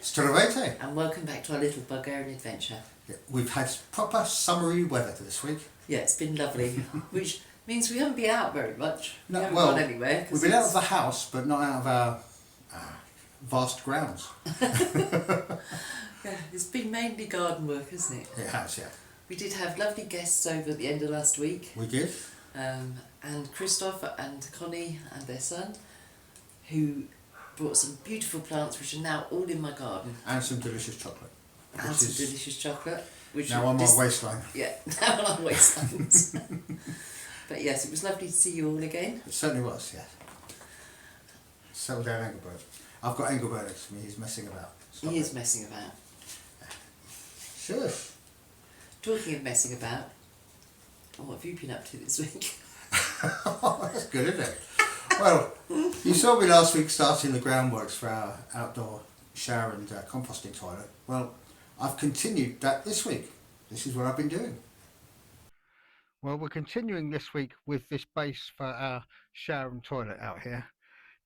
Здравейте! And welcome back to our little Bulgarian adventure. Yeah, we've had proper summery weather for this week. Yeah, it's been lovely, which means we haven't been out very much. No, We haven't well, gone anywhere. We've been out of the house, but not out of our vast grounds. Yeah, it's been mainly garden work, hasn't it? It has, yeah. We did have lovely guests over at the end of last week. We did. And Christoph and Connie and their son, who brought some beautiful plants which are now all in my garden. And some delicious chocolate. And some delicious chocolate. Which now on my waistline. Yeah, now on our waistlines. But yes, it was lovely to see you all again. It certainly was, yeah. Settle down, Engelbert. I've got Engelbert next to me, he's messing about. Stop He it. is messing about. Shush. Talking of messing about, what have you been up to this week? That's good, isn't it? Well, you saw me last week starting the groundworks for our outdoor shower and composting toilet. Well, I've continued that this week. This is what I've been doing. Well, we're continuing this week with this base for our shower and toilet out here.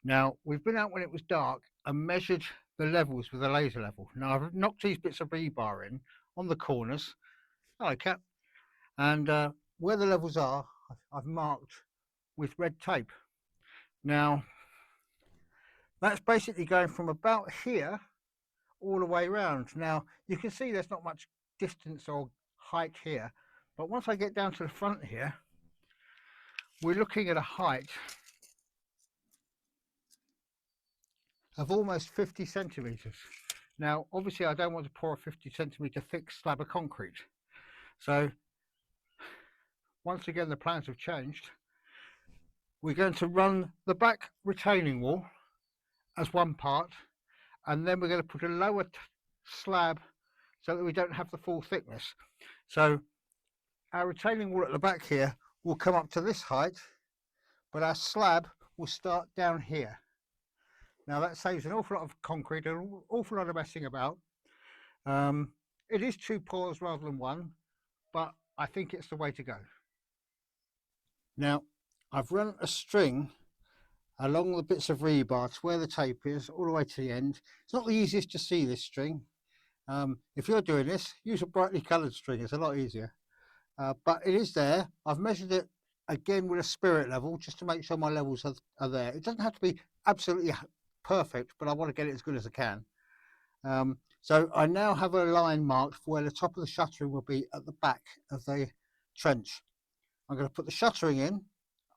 Now, we've been out when it was dark and measured the levels with a laser level. Now, I've knocked these bits of rebar in on the corners. Hello, Cat. And where the levels are, I've marked with red tape. Now, that's basically going from about here all the way around. Now, you can see there's not much distance or height here, but once I get down to the front here, we're looking at a height of almost 50 centimetres. Now, obviously, I don't want to pour a 50 centimetre thick slab of concrete. So, once again, the plans have changed. We're going to run the back retaining wall as one part, and then we're going to put a lower slab so that we don't have the full thickness. So our retaining wall at the back here will come up to this height, but our slab will start down here. Now that saves an awful lot of concrete, an awful lot of messing about. It is 2 pours rather than 1, but I think it's the way to go. Now, I've run a string along the bits of rebar to where the tape is, all the way to the end. It's not the easiest to see this string. If you're doing this, use a brightly coloured string, it's a lot easier. But it is there. I've measured it again with a spirit level just to make sure my levels are there. It doesn't have to be absolutely perfect, but I want to get it as good as I can. So I now have a line marked for where the top of the shuttering will be at the back of the trench. I'm going to put the shuttering in.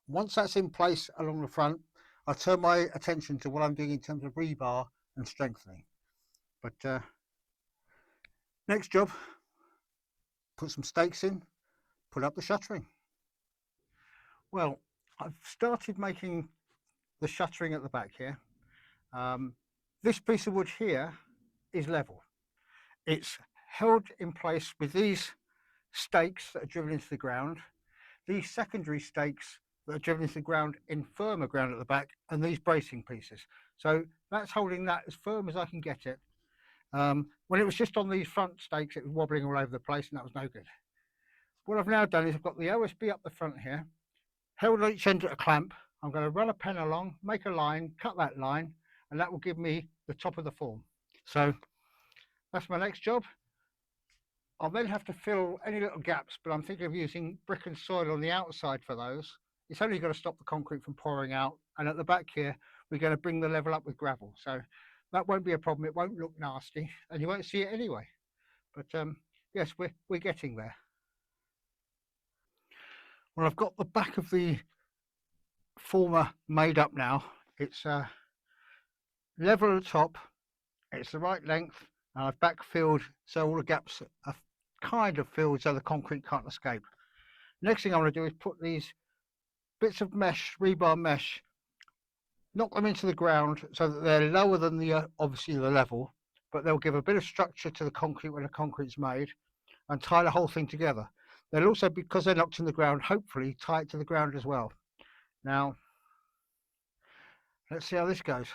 Once that's in place along the front, I'll turn my attention to what I'm doing in terms of rebar and strengthening. But next job, put some stakes in, put up the shuttering. Well, I've started making the shuttering at the back here. This piece of wood here is level. It's held in place with these stakes that are driven into the ground, these secondary stakes that are driven into the ground in firmer ground at the back, and these bracing pieces. So that's holding that as firm as I can get it. When it was just on these front stakes, it was wobbling all over the place, and that was no good. What I've now done is I've got the OSB up the front here, held at each end at a clamp. I'm going to run a pen along, make a line, cut that line, and that will give me the top of the form. So that's my next job. I'll then have to fill any little gaps, but I'm thinking of using brick and soil on the outside for those. It's only going to stop the concrete from pouring out, and at the back here we're going to bring the level up with gravel, so that won't be a problem. It won't look nasty and you won't see it anyway. But yes, we're getting there. Well, I've got the back of the former made up now. It's level at the top, it's the right length, and I've backfilled so all the gaps are kind of filled so the concrete can't escape. Next thing I'm going to do is put these bits of mesh, rebar mesh, knock them into the ground so that they're lower than the obviously the level, but they'll give a bit of structure to the concrete when the concrete's made, and tie the whole thing together. They'll also, because they're knocked in the ground, hopefully tie it to the ground as well. Now, let's see how this goes.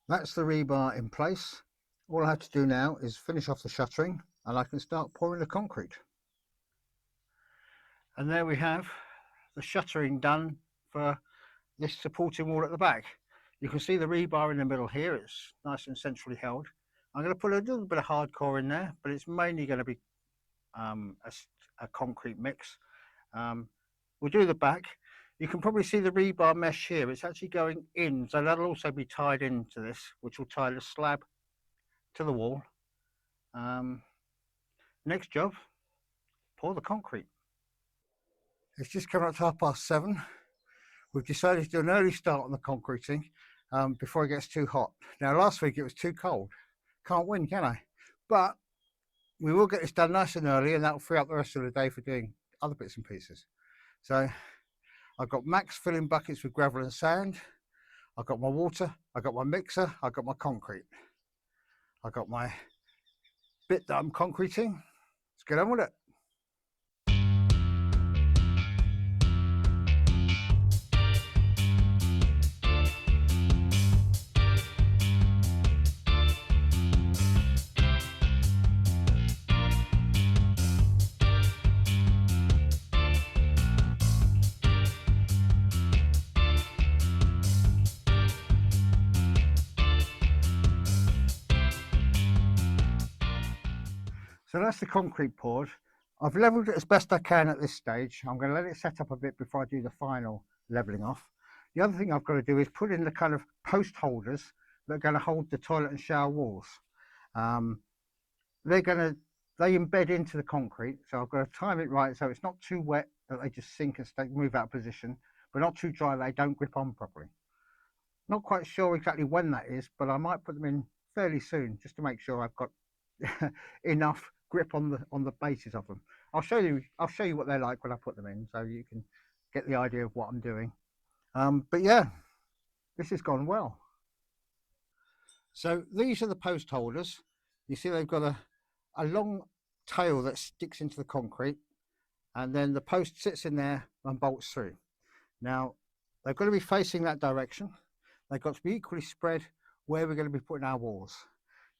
That's the rebar in place. All I have to do now is finish off the shuttering and I can start pouring the concrete. And there we have the shuttering done for this supporting wall at the back. You can see the rebar in the middle here, it's nice and centrally held. I'm going to put a little bit of hardcore in there, but it's mainly going to be a concrete mix. We'll do the back. You can probably see the rebar mesh here, it's actually going in, so that'll also be tied into this, which will tie the slab to the wall. Next job, pour the concrete. It's just coming up to 7:30. We've decided to do an early start on the concreting before it gets too hot. Now last week it was too cold. Can't win, can I? But we will get this done nice and early and that'll free up the rest of the day for doing other bits and pieces. So I've got max filling buckets with gravel and sand. I've got my water, I've got my mixer, I've got my concrete. I've got my bit that I'm concreting. Let's get on with it. So that's the concrete poured. I've levelled it as best I can at this stage. I'm going to let it set up a bit before I do the final levelling off. The other thing I've got to do is put in the kind of post holders that are going to hold the toilet and shower walls. They embed into the concrete, so I've got to time it right so it's not too wet that they just sink and move out of position, but not too dry they don't grip on properly. Not quite sure exactly when that is, but I might put them in fairly soon just to make sure I've got enough grip on the bases of them. I'll show you what they're like when I put them in, so you can get the idea of what I'm doing. But yeah, this has gone well. So these are the post holders. You see they've got a long tail that sticks into the concrete, and then the post sits in there and bolts through. Now they've got to be facing that direction. They've got to be equally spread where we're going to be putting our walls.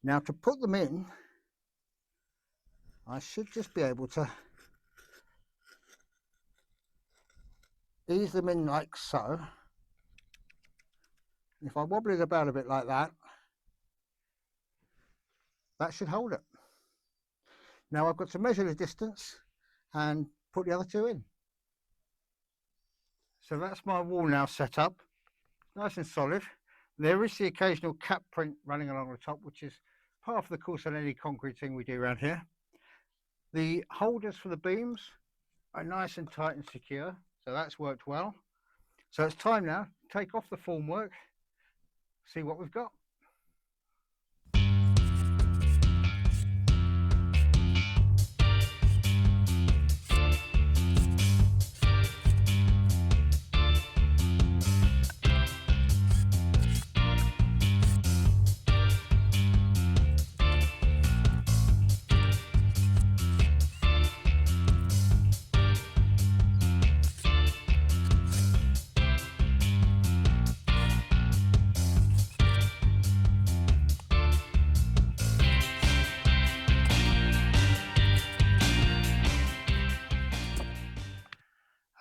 Now to put them in, I should just be able to ease them in like so. If I wobble it about a bit like that, that should hold it. Now I've got to measure the distance and put the other two in. So that's my wall now set up, nice and solid. There is the occasional cap print running along the top, which is part of the course on any concrete thing we do around here. The holders for the beams are nice and tight and secure, so that's worked well. So it's time now to take off the formwork, see what we've got.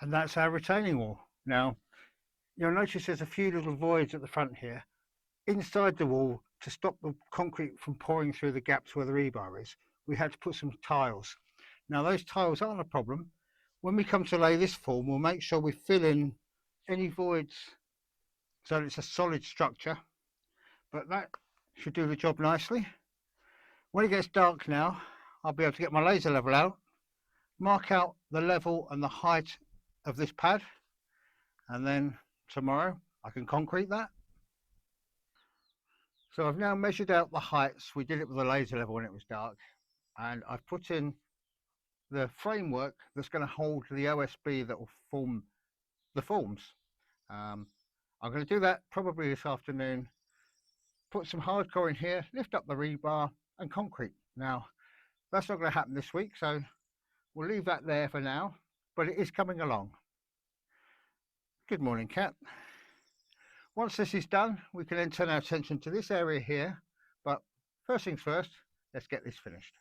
And that's our retaining wall. Now, you'll notice there's a few little voids at the front here. Inside the wall, to stop the concrete from pouring through the gaps where the rebar is, we had to put some tiles. Now, those tiles aren't a problem. When we come to lay this form, we'll make sure we fill in any voids so that it's a solid structure. But that should do the job nicely. When it gets dark now, I'll be able to get my laser level out, mark out the level and the height of this pad, and then tomorrow I can concrete that. So I've now measured out the heights. We did it with a laser level when it was dark, and I've put in the framework that's going to hold the OSB that will form the forms. I'm going to do that probably this afternoon, put some hardcore in here, lift up the rebar and concrete. Now that's not going to happen this week, so we'll leave that there for now, but it is coming along. Good morning, Cat. Once this is done, we can then turn our attention to this area here. But first things first, let's get this finished.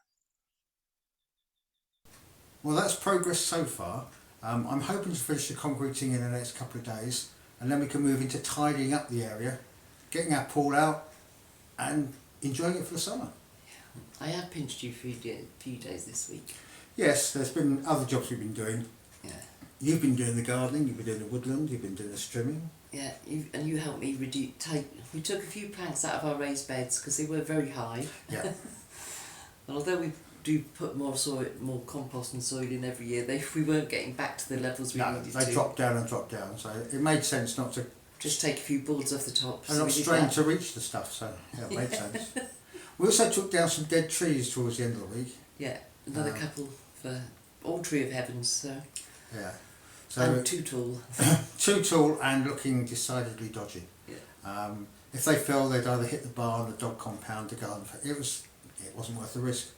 Well, that's progress so far. I'm hoping to finish the concreting in the next couple of days, and then we can move into tidying up the area, getting our pool out and enjoying it for the summer. I have pinched you for a few days this week. Yes, there's been other jobs we've been doing. Yeah. You've been doing the gardening, you've been doing the woodland, you've been doing the trimming. Yeah, you helped me we took a few planks out of our raised beds because they were very high. Yeah. And although we do put more compost and soil in every year, we weren't getting back to the levels we needed to. They dropped down, so it made sense not to just take a few boards off the top. And not strain to reach the stuff, so yeah, it made sense. We also took down some dead trees towards the end of the week. Yeah, another couple for all Tree of Heavens, so. Yeah. So and too tall. Too tall and looking decidedly dodgy. Yeah. If they fell, they'd either hit the barn, the dog compound, the garden. It wasn't worth the risk.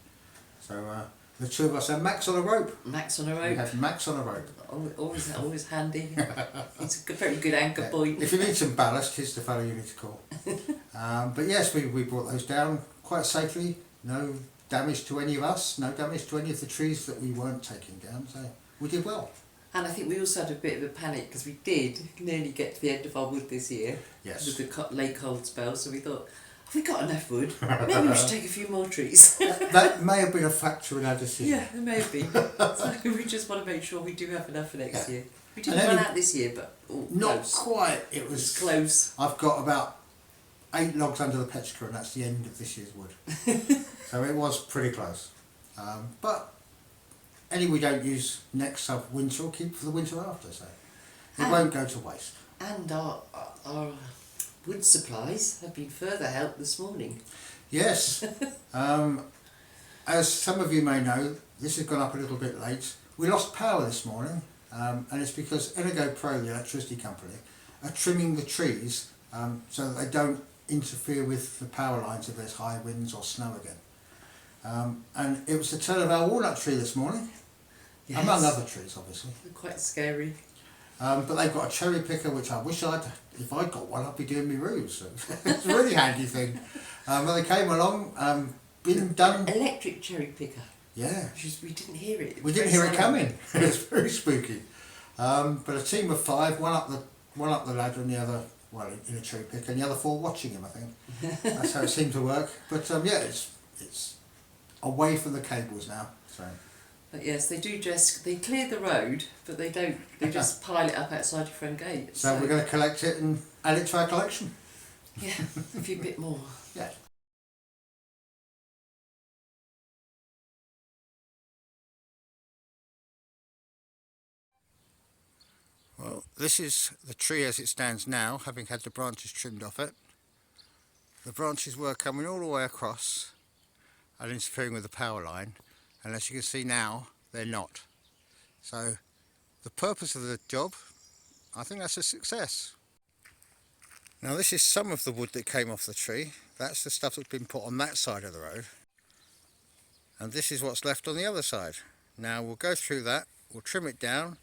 So the two of us had Max on a rope. Max on a rope. We had Max on a rope. Always handy. He's a very good anchor point. If you need some ballast, here's the fellow you need to call. But yes, we brought those down quite safely. No damage to any of us. No damage to any of the trees that we weren't taking down. So we did well. And I think we also had a bit of a panic because we did nearly get to the end of our wood this year. Yes. With the late cold spell, so we thought, have we got enough wood? Maybe we should take a few more trees. That may have been a factor in our decision. Yeah, maybe. So we just want to make sure we do have enough for next year. We didn't run out this year, but not close. Quite. It was close. I've got about 8 logs under the petrichor, and that's the end of this year's wood. So it was pretty close. But any we don't use next winter will keep for the winter after, so it won't go to waste. And our wood supplies have been further helped this morning. Yes. As some of you may know, this has gone up a little bit late. We lost power this morning, and it's because Energo-pro, the electricity company, are trimming the trees so that they don't interfere with the power lines if there's high winds or snow again. And it was the turn of our walnut tree this morning, yes. Among other trees obviously. They're quite scary. But they've got a cherry picker, which I wish if I'd got one, I'd be doing my roofs. So it's a really handy thing. But they came along, been done. Electric cherry picker. Yeah. We didn't hear it. We didn't hear it coming. It was very spooky. But a team of 5, one up the ladder and the other, well, in a cherry picker, and the other 4 watching him, I think. That's how it seemed to work. But yeah, it's away from the cables now. So. But yes, they clear the road, but they don't. They just pile it up outside your front gate. So we're going to collect it and add it to our collection. Yeah, a few bit more. Yeah. Well, this is the tree as it stands now, having had the branches trimmed off it. The branches were coming all the way across and interfering with the power line, and as you can see now, they're not. So the purpose of the job, I think that's a success. Now this is some of the wood that came off the tree. That's the stuff that's been put on that side of the road. And this is what's left on the other side. Now we'll go through that, we'll trim it down,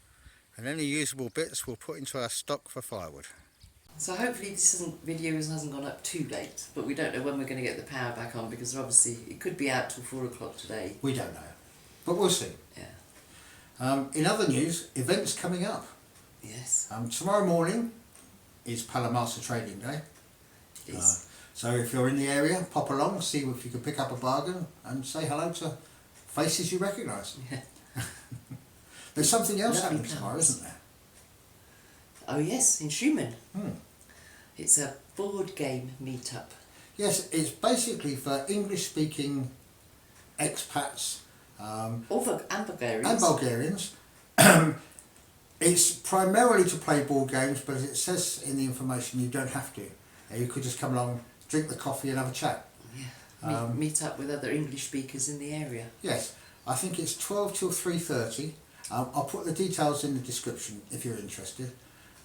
and any usable bits we'll put into our stock for firewood. So hopefully this video hasn't gone up too late, but we don't know when we're going to get the power back on, because obviously it could be out till 4 o'clock today. We don't know, but we'll see. Yeah. In other news, events coming up. Yes. Tomorrow morning is Palamaster Trading Day. It is. So if you're in the area, pop along, see if you can pick up a bargain and say hello to faces you recognise. Yeah. There's something else Lovely happening tomorrow, isn't there? Oh yes, in Shumen. It's a board game meetup. Yes, it's basically for English-speaking expats And Bulgarians. And Bulgarians. It's primarily to play board games, but as it says in the information, you don't have to. You could just come along, drink the coffee and have a chat. Yeah. Meet up with other English speakers in the area. Yes, I think it's 12 till 3:30. I'll put the details in the description if you're interested.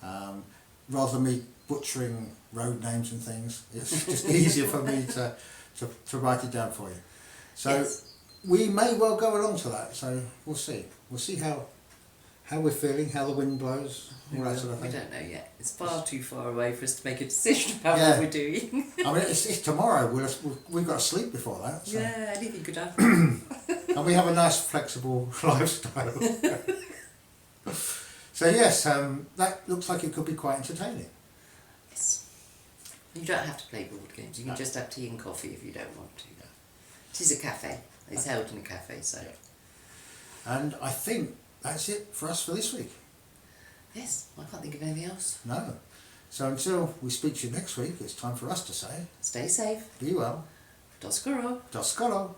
Rather than me butchering road names and things, it's just easier for me to write it down for you. So yes. We may well go along to that, so we'll see. We'll see how how we're feeling, how the wind blows, all that Well, sort of we thing. don't know yet. It's far too far away for us to make a decision about Yeah. what we're doing. I mean, it's tomorrow. We've got to sleep before that. So. Yeah, anything could happen. And we have a nice flexible lifestyle. So yes, that looks like it could be quite entertaining. Yes. You don't have to play board games. You can just have tea and coffee if you don't want to. It is a cafe. It's held in a cafe, so. And I think that's it for us for this week. Yes, I can't think of anything else. No. So until we speak to you next week, it's time for us to say, Stay safe. be well. Do skoro. Do skolo.